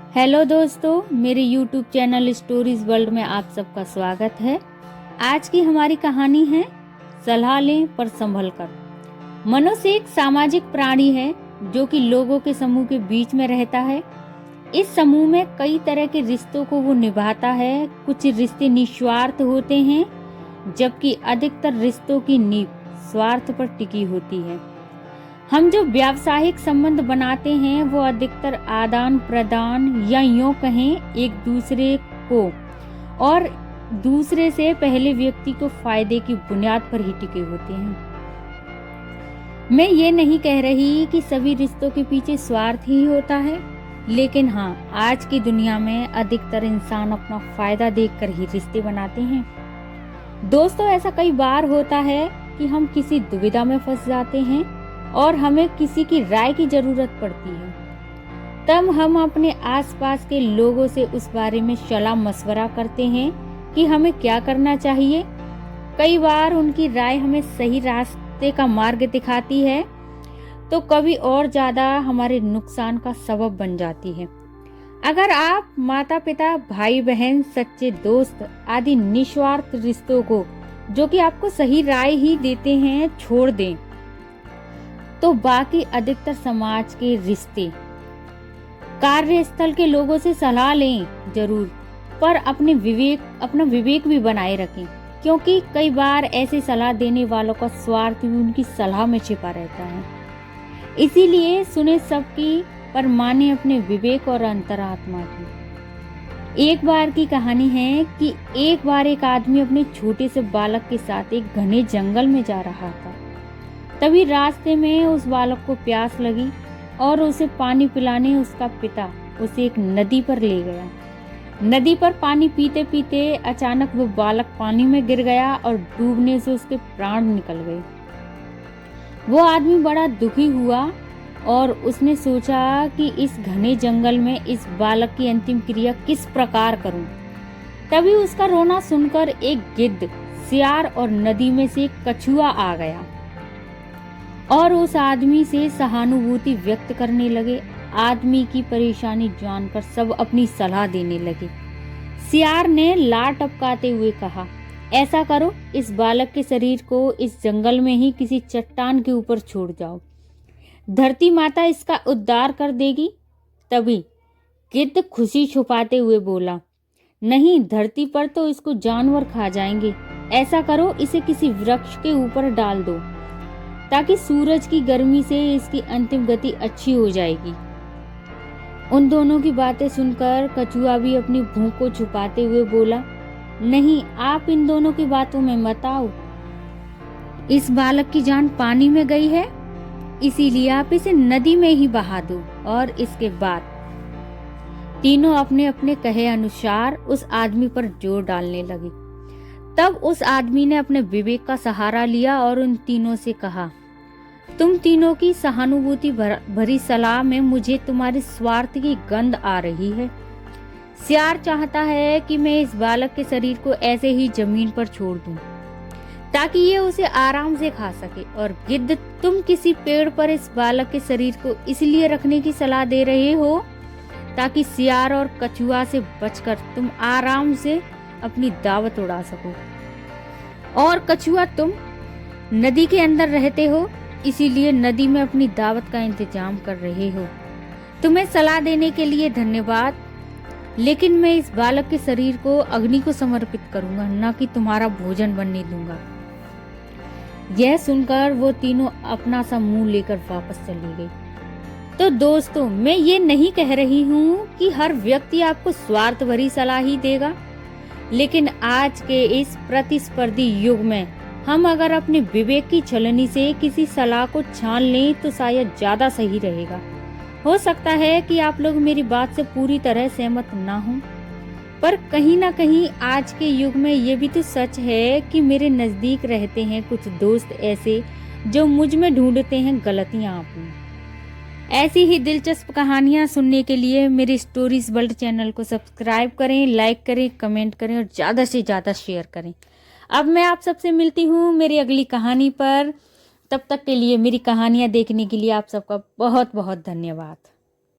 Hello दोस्तों, मेरे YouTube channel stories world में आप सबका स्वागत है। आज की हमारी कहानी है सलाह लें पर संभल कर। मनुष्य एक सामाजिक प्राणी है जो कि लोगों के समूह के बीच में रहता है। इस समूह में कई तरह के रिश्तों को वो निभाता है। कुछ रिश्ते निस्वार्थ होते हैं जबकि अधिकतर रिश्तों की नींव स्वार्थ पर टिकी होती है। हम जो व्यावसायिक संबंध बनाते हैं वो अधिकतर आदान प्रदान या यूं कहें एक दूसरे को और दूसरे से पहले व्यक्ति को फायदे की बुनियाद पर ही टिके होते हैं। मैं ये नहीं कह रही कि सभी रिश्तों के पीछे स्वार्थ ही होता है, लेकिन हाँ, आज की दुनिया में अधिकतर इंसान अपना फायदा देखकर ही रिश्ते बनाते हैं। दोस्तों, ऐसा कई बार होता है कि हम किसी दुविधा में फंस जाते हैं और हमें किसी की राय की जरूरत पड़ती है। तब हम अपने आसपास के लोगों से उस बारे में सलाह मशवरा करते हैं कि हमें क्या करना चाहिए। कई बार उनकी राय हमें सही रास्ते का मार्ग दिखाती है तो कभी और ज्यादा हमारे नुकसान का सबब बन जाती है। अगर आप माता पिता, भाई बहन, सच्चे दोस्त आदि निस्वार्थ रिश्तों को जो कि आपको सही राय ही देते हैं छोड़ दें तो बाकी अधिकतर समाज के रिश्ते, कार्यस्थल के लोगों से सलाह लें जरूर, पर अपना विवेक भी बनाए रखें, क्योंकि कई बार ऐसे सलाह देने वालों का स्वार्थ भी उनकी सलाह में छिपा रहता है। इसीलिए सुने सबकी पर माने अपने विवेक और अंतरात्मा की। एक बार की कहानी है कि एक बार एक आदमी अपने छोटे से बालक के साथ एक घने जंगल में जा रहा था। तभी रास्ते में उस बालक को प्यास लगी और उसे पानी पिलाने उसका पिता उसे एक नदी पर ले गया। नदी पर पानी पीते पीते अचानक वो बालक पानी में गिर गया और डूबने से उसके प्राण निकल गए। वो आदमी बड़ा दुखी हुआ और उसने सोचा कि इस घने जंगल में इस बालक की अंतिम क्रिया किस प्रकार करूं। तभी उसका रोना सुनकर एक गिद्ध, सियार और नदी में से एक कछुआ आ गया और उस आदमी से सहानुभूति व्यक्त करने लगे। आदमी की परेशानी जानकर सब अपनी सलाह देने लगे। सियार ने लार टपकाते हुए कहा, ऐसा करो, इस बालक के शरीर को इस जंगल में ही किसी चट्टान के ऊपर छोड़ जाओ, धरती माता इसका उद्धार कर देगी। तभी गिद्ध खुशी छुपाते हुए बोला, नहीं, धरती पर तो इसको जानवर खा जाएंगे। ऐसा करो, इसे किसी वृक्ष के ऊपर डाल दो ताकि सूरज की गर्मी से इसकी अंतिम गति अच्छी हो जाएगी। उन दोनों की बातें सुनकर कछुआ भी अपनी भूख को छुपाते हुए बोला, नहीं, आप इन दोनों की बातों में मत आओ। इस बालक की जान पानी में गई है, इसीलिए आप इसे नदी में ही बहा दो। और इसके बाद तीनों अपने अपने कहे अनुसार उस आदमी पर जोर डालने लगे। तब उस आदमी ने अपने विवेक का सहारा लिया और उन तीनों से कहा, तुम तीनों की सहानुभूति भरी सलाह में मुझे तुम्हारे स्वार्थ की गंध आ रही है। सियार चाहता है कि मैं इस बालक के शरीर को ऐसे ही जमीन पर छोड़ दूं ताकि ये उसे आराम से खा सके, और गिद्ध, तुम किसी पेड़ पर इस बालक के शरीर को इसलिए रखने की सलाह दे रहे हो ताकि सियार और कछुआ से बचकर तुम आराम से अपनी दावत उड़ा सको। और कछुआ, तुम नदी के अंदर रहते हो, इसीलिए नदी में अपनी दावत का इंतजाम कर रहे हो। तुम्हें सलाह देने के लिए धन्यवाद, लेकिन मैं इस बालक के शरीर को अग्नि को समर्पित करूंगा, न कि तुम्हारा भोजन बनने दूंगा। यह सुनकर वो तीनों अपना सा मुंह लेकर वापस चली गई। तो दोस्तों, मैं ये नहीं कह रही हूँ कि हर व्यक्ति आपको स्वार्थ भरी सलाह ही देगा, लेकिन आज के इस प्रतिस्पर्धी युग में हम अगर अपने विवेक की छलनी से किसी सलाह को छान लें तो शायद ज्यादा सही रहेगा। हो सकता है कि आप लोग मेरी बात से पूरी तरह सहमत ना हों, पर कहीं ना कहीं आज के युग में ये भी तो सच है कि मेरे नजदीक रहते हैं कुछ दोस्त ऐसे जो मुझ में ढूंढते हैं गलतियां अपनी। ऐसी ही दिलचस्प कहानियां सुनने के लिए मेरे स्टोरीज वर्ल्ड चैनल को सब्सक्राइब करें, लाइक करें, कमेंट करें और ज़्यादा से ज़्यादा शेयर करें। अब मैं आप सबसे मिलती हूँ मेरी अगली कहानी पर। तब तक के लिए मेरी कहानियाँ देखने के लिए आप सबका बहुत बहुत धन्यवाद।